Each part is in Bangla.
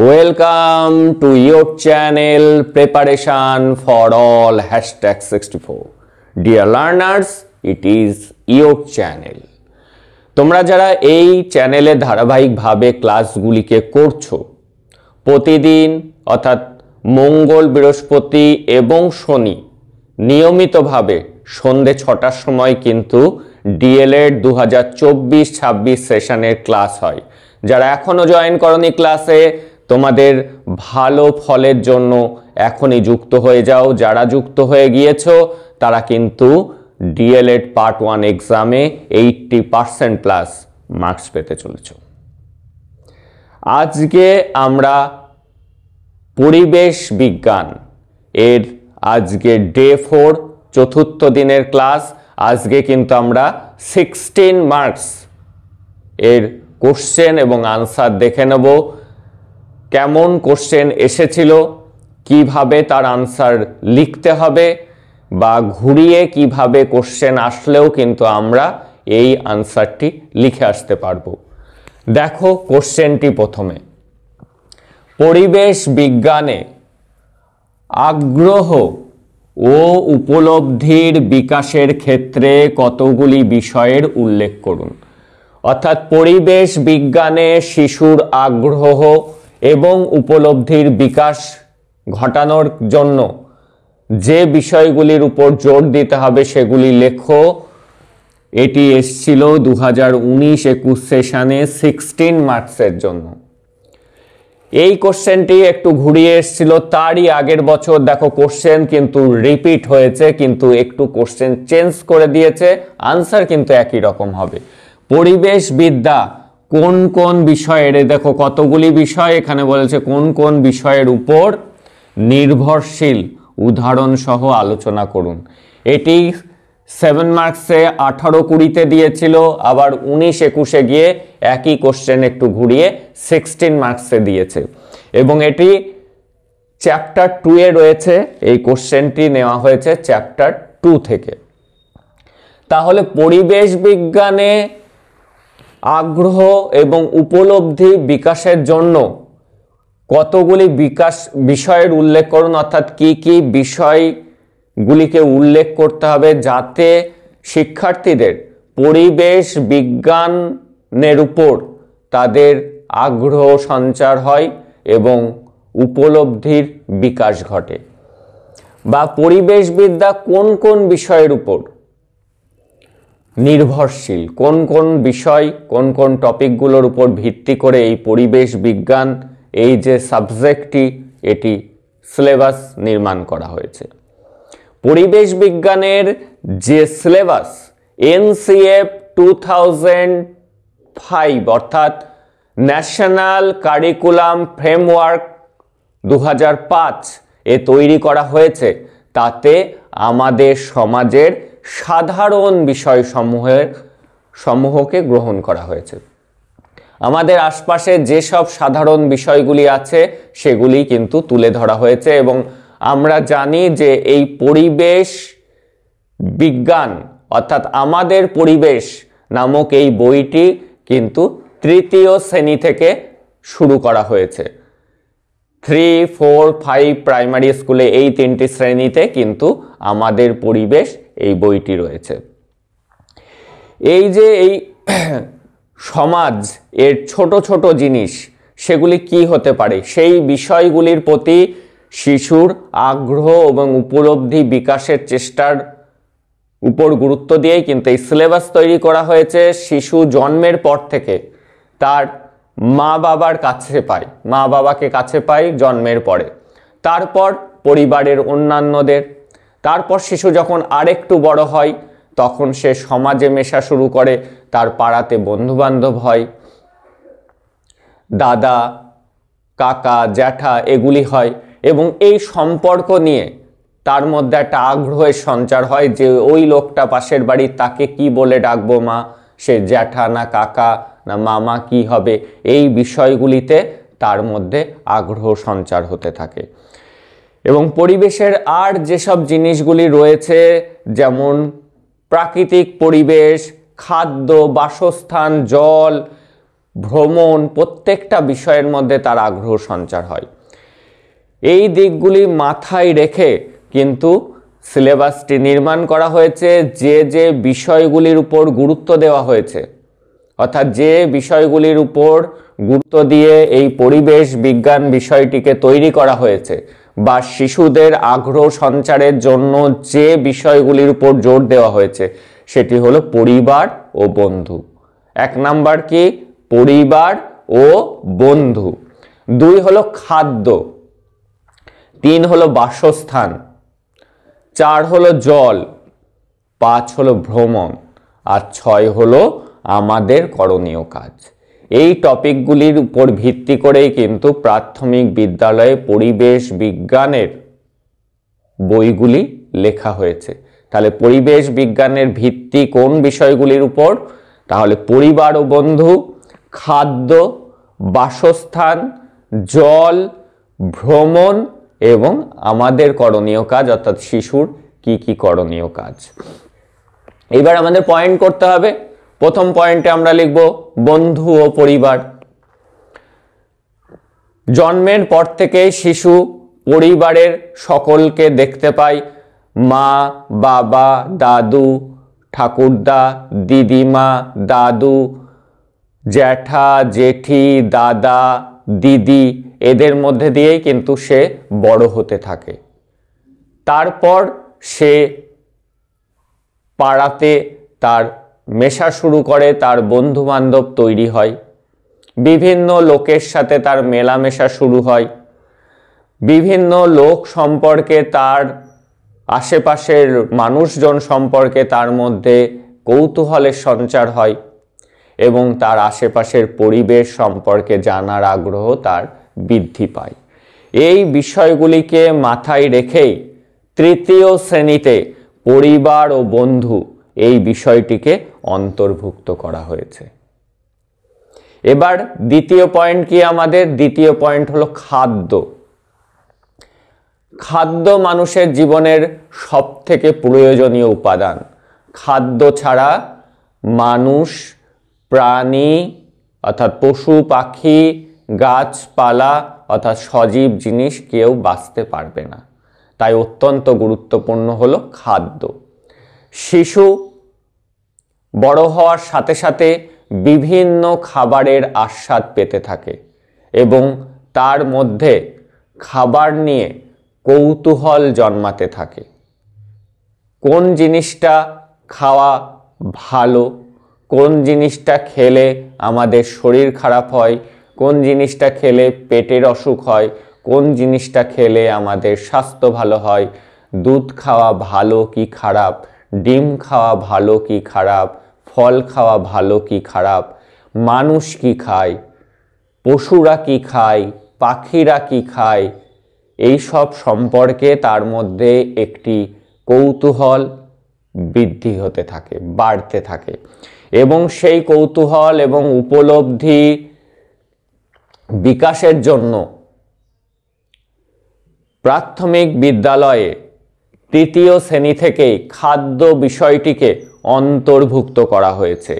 Welcome to your channel Preparation for All #64. Dear learners, it is your channel. তোমরা যারা এই চ্যানেলে ধারাবাহিকভাবে ক্লাসগুলিকে করছো প্রতিদিন অর্থাৎ মঙ্গল বৃহস্পতি এবং শনি নিয়মিতভাবে সন্ধ্যে 6টার সময় কিন্তু ডিএলএড 2024-26 সেশনের ক্লাস হয়। যারা এখনো জয়েন করনি ক্লাসে তোমাদের ভালো ফলের জন্য এখনই যুক্ত হয়ে যাও। যারা যুক্ত হয়ে গিয়েছো তারা কিন্তু ডিএলএড পার্ট 1 এক্সামে 80% প্লাস মার্কস পেতে চলেছো। আজকে আমরা পরিবেশ বিজ্ঞান এর আজকে ডে 4 চতুর্থ দিনের ক্লাস। আজকে কিন্তু আমরা 16 মার্কস এর কোশ্চেন এবং আনসার দেখে নেব। কেমন কোশ্চেন এসেছিল, কিভাবে তার আনসার লিখতে হবে বা ঘুরিয়ে কিভাবে কোশ্চেন আসলেও কিন্তু আমরা এই আনসারটি লিখে আসতে পারবো। দেখো কোশ্চেনটি প্রথমে, পরিবেশ বিজ্ঞানে আগ্রহ ও উপলব্ধির বিকাশের ক্ষেত্রে কতগুলি বিষয়ের উল্লেখ করুন। অর্থাৎ পরিবেশ বিজ্ঞানে শিশুর আগ্রহ এবং উপলব্ধির বিকাশ ঘটানোর জন্য যে বিষয়গুলির উপর জোর দিতে হবে সেগুলি লেখো। এটি এসেছিল 2019-21 সেশনে 16 মার্কসের জন্য। এই কোশ্চেনটি একটু ঘুরিয়ে এসেছিল তারই আগের বছর। দেখো কোশ্চেন কিন্তু রিপিট হয়েছে, কিন্তু একটু কোশ্চেন চেঞ্জ করে দিয়েছে, আনসার কিন্তু একই রকম হবে। পরিবেশ বিদ্যা কোন কোন বিষয়ের, দেখো কতগুলি বিষয় এখানে বলেছে, কোন কোন বিষয়ের উপর নির্ভরশীল উদাহরণ সহ আলোচনা করুন। এটি 7 মার্কসে 18-20-তে দিয়েছিল, আবার 19-21-এ গিয়ে একই কোশ্চেন একটু ঘুরিয়ে 16 মার্কসে দিয়েছে এবং এটি চ্যাপ্টার 2 এ রয়েছে। এই কোশ্চেনটি নেওয়া হয়েছে চ্যাপ্টার 2 থেকে। তাহলে পরিবেশ বিজ্ঞানে আগ্রহ এবং উপলব্ধি বিকাশের জন্য কতগুলি বিষয়ের উল্লেখ করুন। অর্থাৎ কি কি বিষয়গুলিকে উল্লেখ করতে হবে যাতে শিক্ষার্থীদের পরিবেশ বিজ্ঞানের উপর তাদের আগ্রহ সঞ্চার হয় এবং উপলব্ধির বিকাশ ঘটে। বা পরিবেশবিদ্যা কোন কোন বিষয়ের উপর নির্ভরশীল, কোন কোন বিষয় কোন কোন টপিকগুলোর উপর ভিত্তি করে এই পরিবেশ বিজ্ঞান এই যে সাবজেক্টটি এটি সিলেবাস নির্মাণ করা হয়েছে। পরিবেশ বিজ্ঞানের যে সিলেবাস NCF 2005 অর্থাৎ ন্যাশনাল কারিকুলাম ফ্রেমওয়ার্ক 2005 এ তৈরি করা হয়েছে, তাতে আমাদের সমাজের সাধারণ বিষয়সমূহকে গ্রহণ করা হয়েছে। আমাদের আশপাশে যেসব সাধারণ বিষয়গুলি আছে সেগুলি কিন্তু তুলে ধরা হয়েছে এবং আমরা জানি যে এই পরিবেশ বিজ্ঞান অর্থাৎ আমাদের পরিবেশ নামক এই বইটি কিন্তু 3য় শ্রেণী থেকে শুরু করা হয়েছে। 3, 4, 5 প্রাইমারি স্কুলে এই 3টি শ্রেণীতে কিন্তু আমাদের পরিবেশ এই বইটি রয়েছে। এই যে এই সমাজ এর ছোট ছোট জিনিস সেগুলি কি হতে পারে সেই বিষয়গুলির প্রতি শিশুর আগ্রহ এবং উপলব্ধি বিকাশের চেষ্টার উপর গুরুত্ব দিয়েই কিন্তু এই সিলেবাস তৈরি করা হয়েছে। শিশু জন্মের পর থেকে তার মা বাবাকে কাছে পায় জন্মের পরে, তারপর পরিবারের অন্যান্যদের, তারপর শিশু যখন আরেকটু বড় হয় তখন সে সমাজে মেশা শুরু করে, তার পাড়াতে বন্ধুবান্ধব হয়, দাদা কাকা জ্যাঠা এগুলি হয় এবং এই সম্পর্ক নিয়ে তার মধ্যে একটা আগ্রহের সঞ্চার হয় যে ওই লোকটা পাশের বাড়ির, তাকে কি বলে ডাকবো মা, সে জ্যাঠা না কাকা না মামা কি হবে, এই বিষয়গুলিতে তার মধ্যে আগ্রহ সঞ্চার হতে থাকে। এবং পরিবেশের আর যেসব জিনিসগুলি রয়েছে যেমন প্রাকৃতিক পরিবেশ, খাদ্য, বাসস্থান, জল, ভ্রমণ, প্রত্যেকটা বিষয়ের মধ্যে তার আগ্রহ সঞ্চার হয়। এই দিকগুলি মাথায় রেখে কিন্তু সিলেবাসটি নির্মাণ করা হয়েছে। যে যে বিষয়গুলির উপর গুরুত্ব দেওয়া হয়েছে, অর্থাৎ যে বিষয়গুলির উপর গুরুত্ব দিয়ে এই পরিবেশ বিজ্ঞান বিষয়টিকে তৈরি করা হয়েছে, বা শিশুদের আগ্রহ সঞ্চারের জন্য যে বিষয়গুলির উপর জোর দেওয়া হয়েছে, সেটি হলো পরিবার ও বন্ধু। 1 নাম্বার কি? পরিবার ও বন্ধু। 2 হলো খাদ্য, 3 হলো বাসস্থান, 4 হলো জল, 5 হলো ভ্রমণ, আর 6 হলো আমাদের করণীয় কাজ। এই টপিকগুলির উপর ভিত্তি করেই কিন্তু প্রাথমিক বিদ্যালয়ে পরিবেশ বিজ্ঞানের বইগুলি লেখা হয়েছে। তাহলে পরিবেশ বিজ্ঞানের ভিত্তি কোন বিষয়গুলির উপর? তাহলে পরিবার ও বন্ধু, খাদ্য, বাসস্থান, জল, ভ্রমণ এবং আমাদের করণীয় কাজ, অর্থাৎ শিশুর কি কি করণীয় কাজ। এবার আমাদের পয়েন্ট করতে হবে। প্রথম পয়েন্টে আমরা লিখব বন্ধু ও পরিবার। জন্মের পর থেকে শিশু পরিবারের সকলকে দেখতে পায়। মা, বাবা, দাদু, ঠাকুরদা, দিদিমা, দাদু, জ্যাঠা, জেঠি, দাদা, দিদি, এদের মধ্যে দিয়েই কিন্তু সে বড় হতে থাকে। তারপর সে পাড়াতে তার মেশা শুরু করে, তার বন্ধু বান্ধব তৈরি হয়, বিভিন্ন লোকের সাথে তার মেলামেশা শুরু হয়, বিভিন্ন লোক সম্পর্কে, তার আশেপাশের মানুষজন সম্পর্কে তার মধ্যে কৌতূহলের সঞ্চার হয় এবং তার আশেপাশের পরিবেশ সম্পর্কে জানার আগ্রহ তার বৃদ্ধি পায়। এই বিষয়গুলিকে মাথায় রেখেই 3য় শ্রেণীতে পরিবার ও বন্ধু এই বিষয়টিকে অন্তর্ভুক্ত করা হয়েছে। এবার দ্বিতীয় পয়েন্ট কি আমাদের? দ্বিতীয় পয়েন্ট হলো খাদ্য। খাদ্য মানুষের জীবনের সবথেকে প্রয়োজনীয় উপাদান। খাদ্য ছাড়া মানুষ, প্রাণী অর্থাৎ পশু পাখি, গাছপালা অর্থাৎ সজীব জিনিস কেউ বাঁচতে পারবে না। তাই অত্যন্ত গুরুত্বপূর্ণ হলো খাদ্য। শিশু বড় হওয়ার সাথে সাথে বিভিন্ন খাবারের আস্বাদ পেতে থাকে এবং তার মধ্যে খাবার নিয়ে কৌতূহল জন্মাতে থাকে। কোন জিনিসটা খাওয়া ভালো, কোন জিনিসটা খেলে আমাদের শরীর খারাপ হয়, কোন জিনিসটা খেলে পেটের অসুখ হয়, কোন জিনিসটা খেলে আমাদের স্বাস্থ্য ভালো হয়, দুধ খাওয়া ভালো কি খারাপ, ডিম খাওয়া ভালো কি খারাপ, ফল খাওয়া ভালো কি খারাপ, মানুষ কি খায়, পশুরা কি খায়, পাখিরা কি খায়, এই সব সম্পর্কে তার মধ্যে একটি কৌতূহল বৃদ্ধি হতে থাকে, বাড়তে থাকে এবং সেই কৌতূহল এবং উপলব্ধি বিকাশের জন্য প্রাথমিক বিদ্যালয়ে 3য় শ্রেণী থেকেই খাদ্য বিষয়টিকে অন্তর্ভুক্ত করা হয়েছে।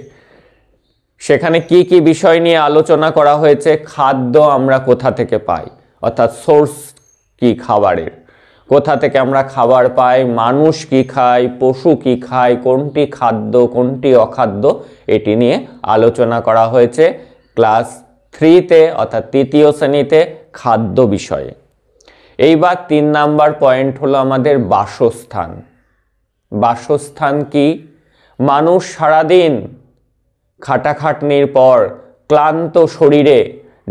সেখানে কি কি বিষয় নিয়ে আলোচনা করা হয়েছে? খাদ্য আমরা কোথা থেকে পাই, অর্থাৎ সোর্স কি খাবারের, কোথা থেকে আমরা খাবার পাই, মানুষ কি খায়, পশু কি খায়, কোনটি খাদ্য কোনটি অখাদ্য, এটি নিয়ে আলোচনা করা হয়েছে ক্লাস 3তে অর্থাৎ 3য় শ্রেণীতে খাদ্য বিষয়ে। এইবার 3 নাম্বার পয়েন্ট হলো আমাদের বাসস্থান। বাসস্থান কি? মানুষ সারাদিন খাটাখাটনির পর ক্লান্ত শরীরে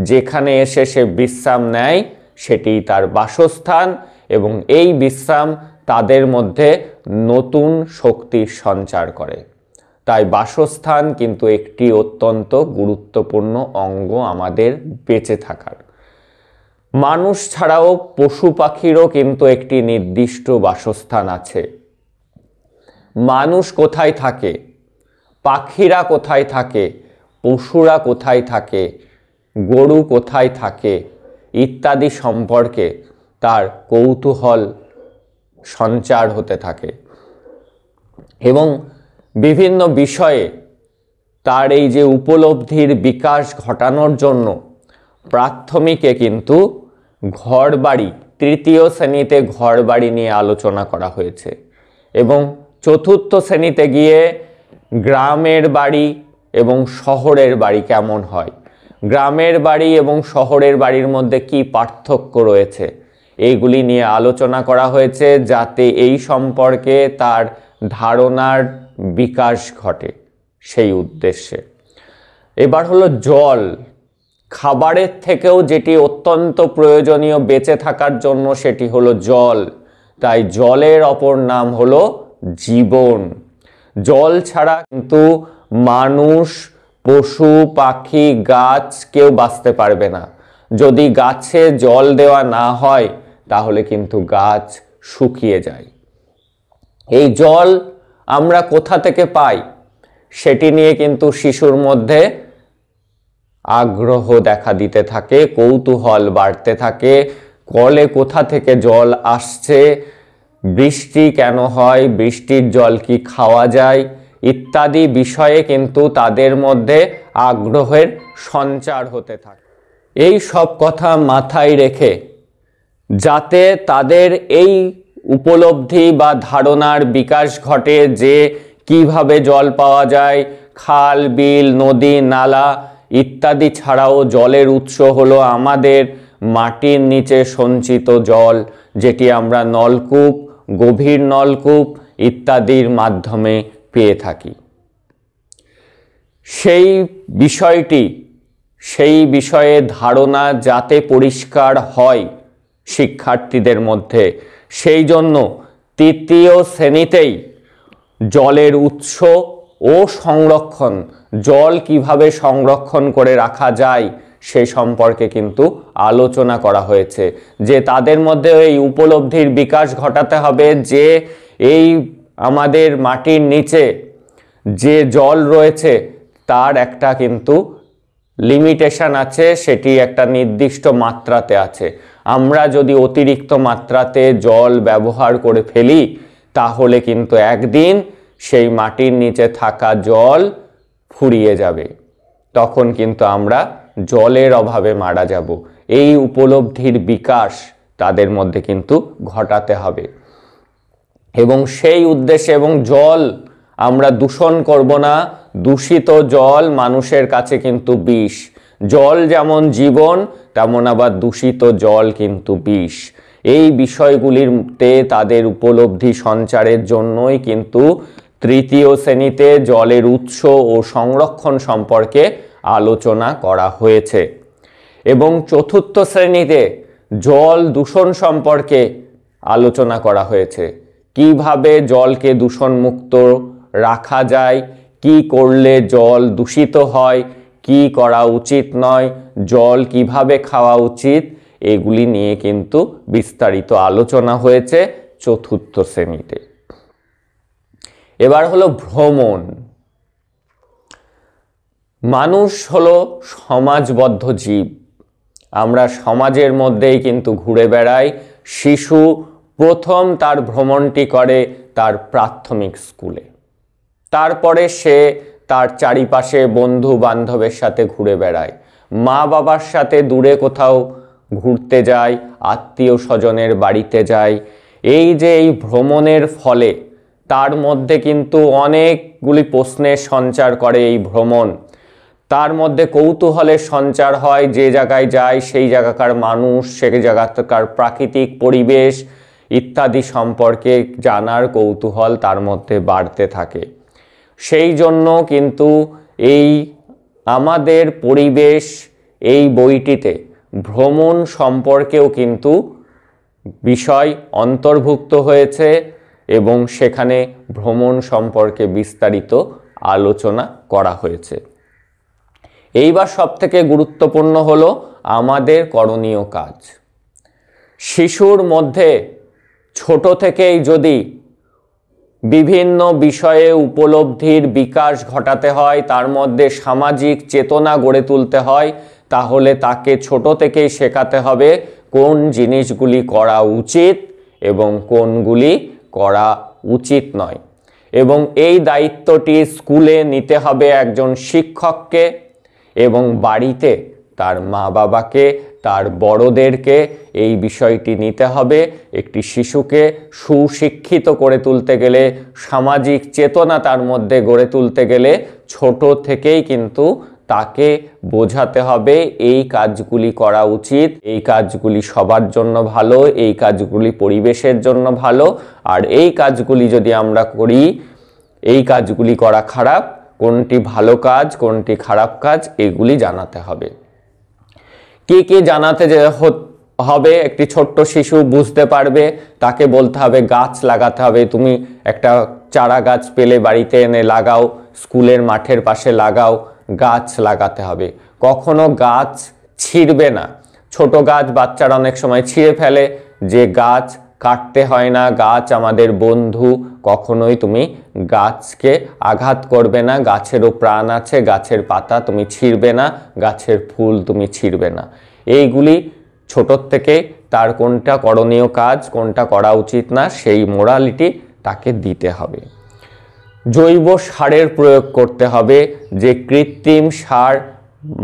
যেখানে এসে সে বিশ্রাম নেয় সেটি তার বাসস্থান এবং এই বিশ্রাম তাদের মধ্যে নতুন শক্তির সঞ্চার করে। তাই বাসস্থান কিন্তু একটি অত্যন্ত গুরুত্বপূর্ণ অঙ্গ আমাদের বেঁচে থাকার। মানুষ ছাড়াও পশু পাখিরও কিন্তু একটি নির্দিষ্ট বাসস্থান আছে। মানুষ কোথায় থাকে, পাখিরা কোথায় থাকে, পশুরা কোথায় থাকে, গরু কোথায় থাকে ইত্যাদি সম্পর্কে তার কৌতূহল সঞ্চার হতে থাকে এবং বিভিন্ন বিষয়ে তার এই যে উপলব্ধির বিকাশ ঘটানোর জন্য প্রাথমিকে কিন্তু ঘরবাড়ি, তৃতীয় শ্রেণীতে ঘরবাড়ি নিয়ে আলোচনা করা হয়েছে এবং চতুর্থ শ্রেণীতে গিয়ে গ্রামের বাড়ি এবং শহরের বাড়ি কেমন হয়, গ্রামের বাড়ি এবং শহরের বাড়ির মধ্যে কি পার্থক্য রয়েছে, এইগুলি নিয়ে আলোচনা করা হয়েছে যাতে এই সম্পর্কে তার ধারণার বিকাশ ঘটে সেই উদ্দেশ্যে। এবার হলো জল। খাবারের থেকেও যেটি অত্যন্ত প্রয়োজনীয় বেঁচে থাকার জন্য সেটি হলো জল। তাই জলের অপর নাম হলো জীবন। জল ছাড়া কিন্তু মানুষ, পশু, পাখি, গাছ কেউ বাঁচতে পারবে না। যদি গাছে জল দেওয়া না হয় তাহলে কিন্তু গাছ শুকিয়ে যায়। এই জল আমরা কোথা থেকে পাই সেটি নিয়ে কিন্তু শিশুর মধ্যে আগ্রহ দেখা দিতে থাকে, কৌতূহল বাড়তে থাকে। কলে কোথা থেকে জল আসছে, বৃষ্টি কেন হয়, বৃষ্টির জল কি খাওয়া যায় ইত্যাদি বিষয়ে কিন্তু তাদের মধ্যে আগ্রহের সঞ্চার হতে থাকে। এই সব কথা মাথায় রেখে যাতে তাদের এই উপলব্ধি বা ধারণার বিকাশ ঘটে যে কিভাবে জল পাওয়া যায়, খাল, বিল, নদী, নালা ইত্যাদি ছাড়াও জলের উৎস হলো আমাদের মাটির নিচে সঞ্চিত জল, যেটি আমরা নলকূপ, গভীর নলকূপ ইত্যাদির মাধ্যমে পেয়ে থাকি। সেই বিষয়ে ধারণা যাতে পরিষ্কার হয় শিক্ষার্থীদের মধ্যে, সেই জন্য তৃতীয় শ্রেণীতেই জলের উৎস ও সংরক্ষণ, জল কিভাবে সংরক্ষণ করে রাখা যায় সে সম্পর্কে কিন্তু আলোচনা করা হয়েছে। যে তাদের মধ্যে এই উপলব্ধির বিকাশ ঘটাতে হবে যে এই আমাদের মাটির নিচে যে জল রয়েছে তার একটা কিন্তু লিমিটেশন আছে, সেটি একটা নির্দিষ্ট মাত্রাতে আছে। আমরা যদি অতিরিক্ত মাত্রাতে জল ব্যবহার করে ফেলি তাহলে কিন্তু একদিন সেই মাটির নিচে থাকা জল ফুরিয়ে যাবে, তখন কিন্তু আমরা জলের অভাবে মারা যাব। এই উপলব্ধির বিকাশ তাদের মধ্যে কিন্তু ঘটাতে হবে এবং সেই উদ্দেশ্যে, এবং জল আমরা দূষণ করব না। দূষিত জল মানুষের কাছে কিন্তু বিষ। জল যেমন জীবন তেমন আবার দূষিত জল কিন্তু বিষ। এই বিষয়গুলিতে তাদের উপলব্ধি সঞ্চারের জন্যই কিন্তু তৃতীয় শ্রেণীতে জলের উৎস ও সংরক্ষণ সম্পর্কে আলোচনা করা হয়েছে এবং চতুর্থ শ্রেণীতে জল দূষণ সম্পর্কে আলোচনা করা হয়েছে। কিভাবে জলকে দূষণমুক্ত রাখা যায়, কি করলে জল দূষিত হয়, কি করা উচিত নয়, জল কিভাবে খাওয়া উচিত, এগুলি নিয়ে কিন্তু বিস্তারিত আলোচনা হয়েছে চতুর্থ শ্রেণীতে। এবার হলো ভ্রমণ। মানুষ হলো সমাজবদ্ধ জীব, আমরা সমাজের মধ্যেই কিন্তু ঘুরে বেড়াই। শিশু প্রথম তার ভ্রমণটি করে তার প্রাথমিক স্কুলে, তারপরে সে তার চারিপাশে বন্ধু বান্ধবের সাথে ঘুরে বেড়ায়, মা বাবার সাথে দূরে কোথাও ঘুরতে যায়, আত্মীয় স্বজনের বাড়িতে যায়। এই যে এই ভ্রমণের ফলে তার মধ্যে কিন্তু অনেকগুলি প্রশ্নের সঞ্চার করে এই ভ্রমণ। তার মধ্যে কৌতূহলের সঞ্চার হয়, যে জায়গায় যায় সেই জায়গাকার মানুষ, সেই জায়গাকার প্রাকৃতিক পরিবেশ ইত্যাদি সম্পর্কে জানার কৌতূহল তার মধ্যে বাড়তে থাকে। সেই জন্য কিন্তু এই আমাদের পরিবেশ এই বইটিতে ভ্রমণ সম্পর্কেও কিন্তু বিষয় অন্তর্ভুক্ত হয়েছে এবং সেখানে ভ্রমণ সম্পর্কে বিস্তারিত আলোচনা করা হয়েছে। এইবার সবথেকে গুরুত্বপূর্ণ হলো আমাদের করণীয় কাজ। শিশুর মধ্যে ছোট থেকেই যদি বিভিন্ন বিষয়ে উপলব্ধির বিকাশ ঘটাতে হয়, তার মধ্যে সামাজিক চেতনা গড়ে তুলতে হয়, তাহলে তাকে ছোট থেকেই শেখাতে হবে কোন জিনিসগুলি করা উচিত এবং কোনগুলি করা উচিত নয়। এবং এই দায়িত্বটি স্কুলে নিতে হবে একজন শিক্ষককে এবং বাড়িতে তার মা বাবাকে, তার বড়দেরকে এই বিষয়টি নিতে হবে। একটি শিশুকে সুশিক্ষিত করে তুলতে গেলে, সামাজিক চেতনা তার মধ্যে গড়ে তুলতে গেলে ছোট থেকেই কিন্তু তাকে বোঝাতে হবে এই কাজগুলি করা উচিত, এই কাজগুলি সবার জন্য ভালো, এই কাজগুলি পরিবেশের জন্য ভালো, আর এই কাজগুলি যদি আমরা করি, এই কাজগুলি করা খারাপ, কোনটি ভালো কাজ কোনটি খারাপ কাজ এগুলি জানাতে হবে। কি জানাতে হবে? একটি ছোট্ট শিশু বুঝতে পারবে, তাকে বলতে হবে গাছ লাগাতে হবে। তুমি একটা চারা গাছ পেলে বাড়িতে এনে লাগাও, স্কুলের মাঠের পাশে লাগাও, গাছ লাগাতে হবে। কখনো গাছ ছিঁড়বে না। ছোট গাছ বাচ্চারা অনেক সময় ছিঁড়ে ফেলে, যে গাছ কাটতে হয় না, গাছ আমাদের বন্ধু। কখনোই তুমি গাছকে আঘাত করবে না, গাছেরও প্রাণ আছে, গাছের পাতা তুমি ছিঁড়বে না, গাছের ফুল তুমি ছিঁড়বে না। এইগুলি ছোটোর থেকে তার কোনটা করণীয় কাজ কোনটা করা উচিত না সেই মোরালিটি তাকে দিতে হবে। জৈব সারের প্রয়োগ করতে হবে, যে কৃত্রিম সার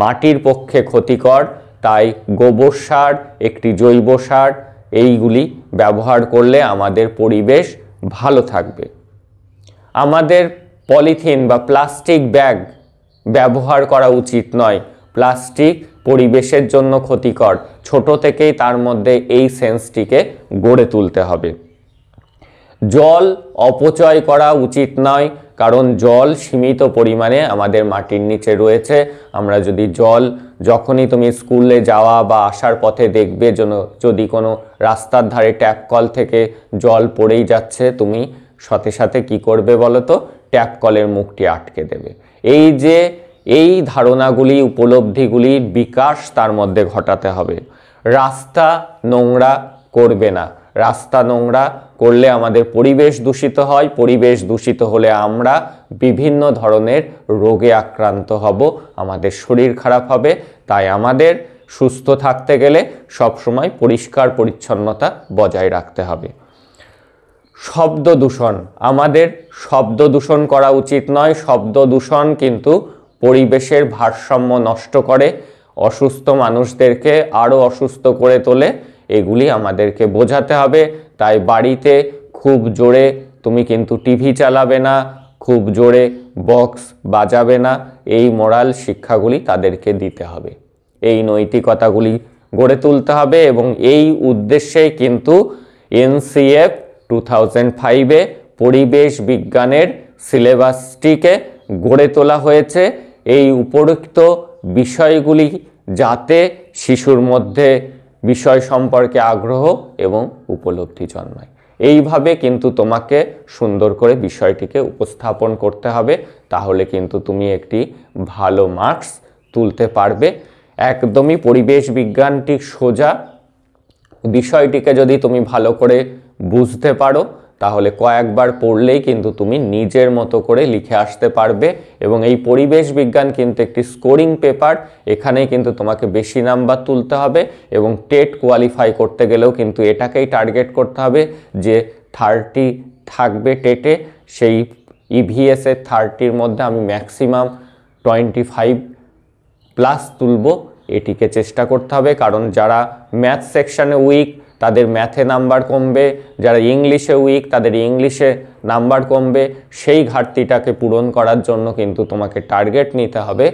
মাটির পক্ষে ক্ষতিকর, তাই গোবর সার একটি জৈব সার, এইগুলি ব্যবহার করলে আমাদের পরিবেশ ভালো থাকবে। আমাদের পলিথিন বা প্লাস্টিক ব্যাগ ব্যবহার করা উচিত নয়। প্লাস্টিক পরিবেশের জন্য ক্ষতিকর। ছোট থেকেই তার মধ্যে এই সেন্সটিকে গড়ে তুলতে হবে। জল অপচয় করা উচিত নয়, কারণ জল সীমিত পরিমাণে আমাদের মাটির নিচে রয়েছে। আমরা যদি জল, যখনই তুমি স্কুলে যাওয়া বা আসার পথে দেখবে যদি কোনো রাস্তার ধারে ট্যাপ কল থেকে জল পড়েই যাচ্ছে, তুমি সাথে সাথে কি করবে বলো তো? ট্যাপ কলের মুখটি আটকে দেবে। এই ধারণাগুলি, উপলব্ধিগুলির বিকাশ তার মধ্যে ঘটাতে হবে। রাস্তা নোংরা করবে না। রাস্তা নোংরা করলে আমাদের পরিবেশ দূষিত হয়, পরিবেশ দূষিত হলে আমরা বিভিন্ন ধরনের রোগে আক্রান্ত হব, আমাদের শরীর খারাপ হবে। তাই আমাদের সুস্থ থাকতে গেলে সবসময় পরিষ্কার পরিচ্ছন্নতা বজায় রাখতে হবে। শব্দ দূষণ, আমাদের শব্দ দূষণ করা উচিত নয়। শব্দ দূষণ কিন্তু পরিবেশের ভারসাম্য নষ্ট করে, অসুস্থ মানুষদেরকে আরও অসুস্থ করে তোলে। এগুলি আমাদেরকে বোঝাতে হবে। তাই বাড়িতে খুব জোরে তুমি কিন্তু টিভি চালাবে না, খুব জোরে বক্স বাজাবে না। এই মোরাল শিক্ষাগুলি তাদেরকে দিতে হবে, এই নৈতিকতাগুলি গড়ে তুলতে হবে। এবং এই উদ্দেশ্যেই কিন্তু NCF 2005-এ পরিবেশ বিজ্ঞানের সিলেবাসটিকে গড়ে তোলা হয়েছে। এই উপরোক্ত বিষয়গুলি যাতে শিশুর মধ্যে বিষয় সম্পর্কে আগ্রহ এবং উপলব্ধি জন্মায়, এইভাবে কিন্তু তোমাকে সুন্দর করে বিষয়টিকে উপস্থাপন করতে হবে। তাহলে কিন্তু তুমি একটি ভালো মার্কস তুলতে পারবে। একদমই পরিবেশ বিজ্ঞানটি সোজা, বিষয়টিকে যদি তুমি ভালো করে বুঝতে পারো তাহলে কয়েকবার পড়লেই কিন্তু তুমি নিজের মতো করে লিখে আসতে পারবে। এবং এই পরিবেশ বিজ্ঞান কিন্তু একটি স্কোরিং পেপার, এখানেই কিন্তু তোমাকে বেশি নাম্বার তুলতে হবে। এবং টেট কোয়ালিফাই করতে গেলেও কিন্তু এটাকেই টার্গেট করতে হবে যে 30 থাকবে টেটে, সেই EVS-এর 30-র মধ্যে আমি ম্যাক্সিমাম 25+ তুলব, এটিকে চেষ্টা করতে হবে। কারণ যারা ম্যাথ সেকশানে উইক তাদের ম্যাথে নাম্বার কমবে, যারা ইংলিশে উইক তাদের ইংলিশে নাম্বার কমবে। সেই ঘাটতিটাকে পূরণ করার জন্য কিন্তু তোমাকে টার্গেট নিতে হবে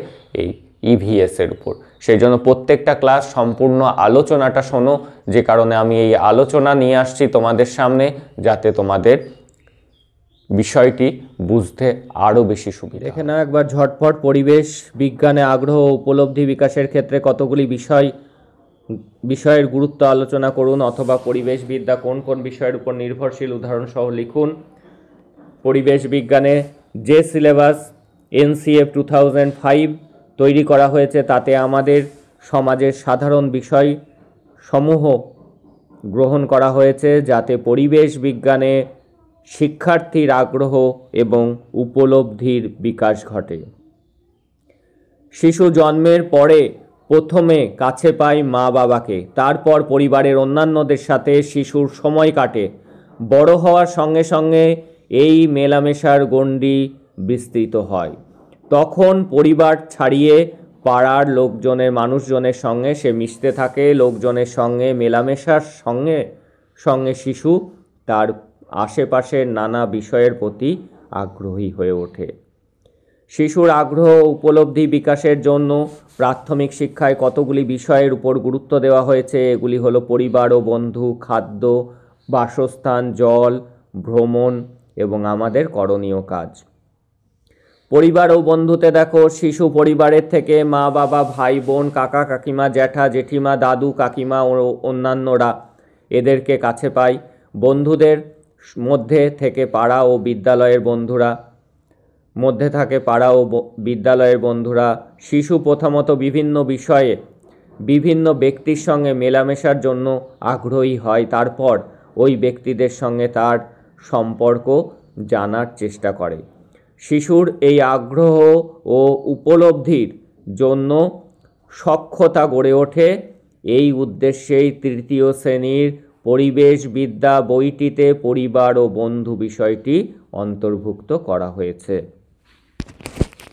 এই EVS-এর উপর। সেই জন্য প্রত্যেকটা ক্লাস সম্পূর্ণ আলোচনাটা শোনো, যে কারণে আমি এই আলোচনা নিয়ে আসছি তোমাদের সামনে, যাতে তোমাদের বিষয়টি বুঝতে আরও বেশি সুবিধা। দেখে নাও একবার ঝটপট পরিবেশ বিজ্ঞানে আগ্রহ ও উপলব্ধি বিকাশের ক্ষেত্রে কতগুলি বিষয়ের গুরুত্ব আলোচনা করুন, অথবা পরিবেশবিদ্যা কোন কোন বিষয়ের উপর নির্ভরশীল উদাহরণ সহ লিখুন। পরিবেশ বিজ্ঞানে যে সিলেবাস NCF 2005 তৈরি করা হয়েছে তাতে আমাদের সমাজের সাধারণ বিষয় সমূহ গ্রহণ করা হয়েছে, যাতে পরিবেশ বিজ্ঞানে শিক্ষার্থীর আগ্রহ এবং উপলব্ধির বিকাশ ঘটে। শিশু জন্মের পরে প্রথমে কাছে পায় মা বাবাকে, তারপর পরিবারের অন্যান্যদের সাথে শিশুর সময় কাটে। বড় হওয়ার সঙ্গে সঙ্গে এই মেলামেশার গণ্ডি বিস্তৃত হয়। তখন পরিবার ছাড়িয়ে পাড়ার মানুষজনের সঙ্গে সে মিশতে থাকে, লোকজনের সঙ্গে মেলামেশার সঙ্গে সঙ্গে শিশু তার আশেপাশের নানা বিষয়ের প্রতি আগ্রহী হয়ে ওঠে। শিশুর আগ্রহ উপলব্ধি বিকাশের জন্য প্রাথমিক শিক্ষায় কতগুলি বিষয়ের উপর গুরুত্ব দেওয়া হয়েছে। এগুলি হলো পরিবার ও বন্ধু, খাদ্য, বাসস্থান, জল, ভ্রমণ এবং আমাদের করণীয় কাজ। পরিবার ও বন্ধুতে দেখো, শিশু পরিবারের থেকে মা বাবা, ভাই বোন, কাকা কাকিমা, জ্যাঠা জেঠিমা, দাদু কাকিমা ও অন্যান্যরা এদেরকে কাছে পায়। বন্ধুদের মধ্যে থেকে পাড়া ও বিদ্যালয়ের বন্ধুরা। শিশু প্রথমত বিভিন্ন বিষয়ে বিভিন্ন ব্যক্তির সঙ্গে মেলামেশার জন্য আগ্রহী হয়, তারপর ওই ব্যক্তিদের সঙ্গে তার সম্পর্ক জানার চেষ্টা করে। শিশুর এই আগ্রহ ও উপলব্ধির জন্য সক্ষমতা গড়ে ওঠে। এই উদ্দেশ্যেই তৃতীয় শ্রেণীর পরিবেশবিদ্যা বইটিতে পরিবার ও বন্ধু বিষয়টি অন্তর্ভুক্ত করা হয়েছে।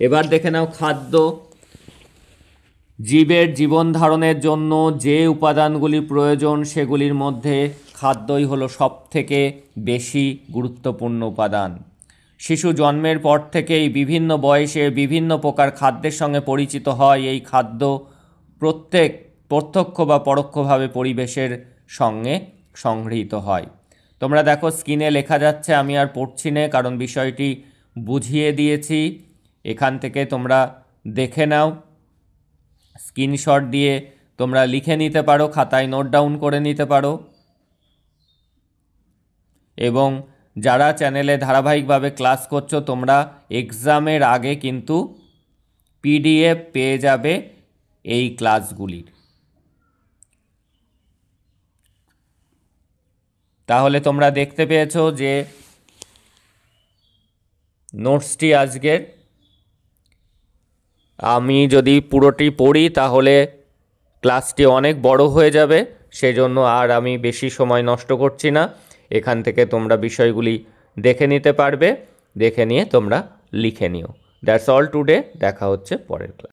এবার দেখে নাও খাদ্য। জীবের জীবন ধারণের জন্য যে উপাদানগুলি প্রয়োজন সেগুলির মধ্যে খাদ্যই হলো সবথেকে বেশি গুরুত্বপূর্ণ উপাদান। শিশু জন্মের পর থেকেই বিভিন্ন বয়সে বিভিন্ন প্রকার খাদ্যের সঙ্গে পরিচিত হয়। এই খাদ্য প্রত্যক্ষ বা পরোক্ষভাবে পরিবেশের সঙ্গে সংগৃহীত হয়। তোমরা দেখো স্ক্রিনে লেখা যাচ্ছে, আমি আর পড়ছি না কারণ বিষয়টি বুঝিয়ে দিয়েছি। এখান থেকে তোমরা দেখে নাও, স্ক্রিনশট দিয়ে তোমরা লিখে নিতে পারো, খাতায় নোট ডাউন করে নিতে পারো। এবং যারা চ্যানেলে ধারাবাহিকভাবে ক্লাস করছো, তোমরা এক্সামের আগে কিন্তু পিডিএফ পেয়ে যাবে এই ক্লাসগুলির। তাহলে তোমরা দেখতে পেয়েছো যে নোটসটি আজকের আমি যদি পুরোটি পড়ি তাহলে ক্লাসটি অনেক বড় হয়ে যাবে, সেজন্য আর আমি বেশি সময় নষ্ট করছি না। এখান থেকে তোমরা বিষয়গুলি দেখে নিতে পারবে, দেখে নিয়ে তোমরা লিখে নিও। That's all today. দেখা হচ্ছে পরের ক্লাস।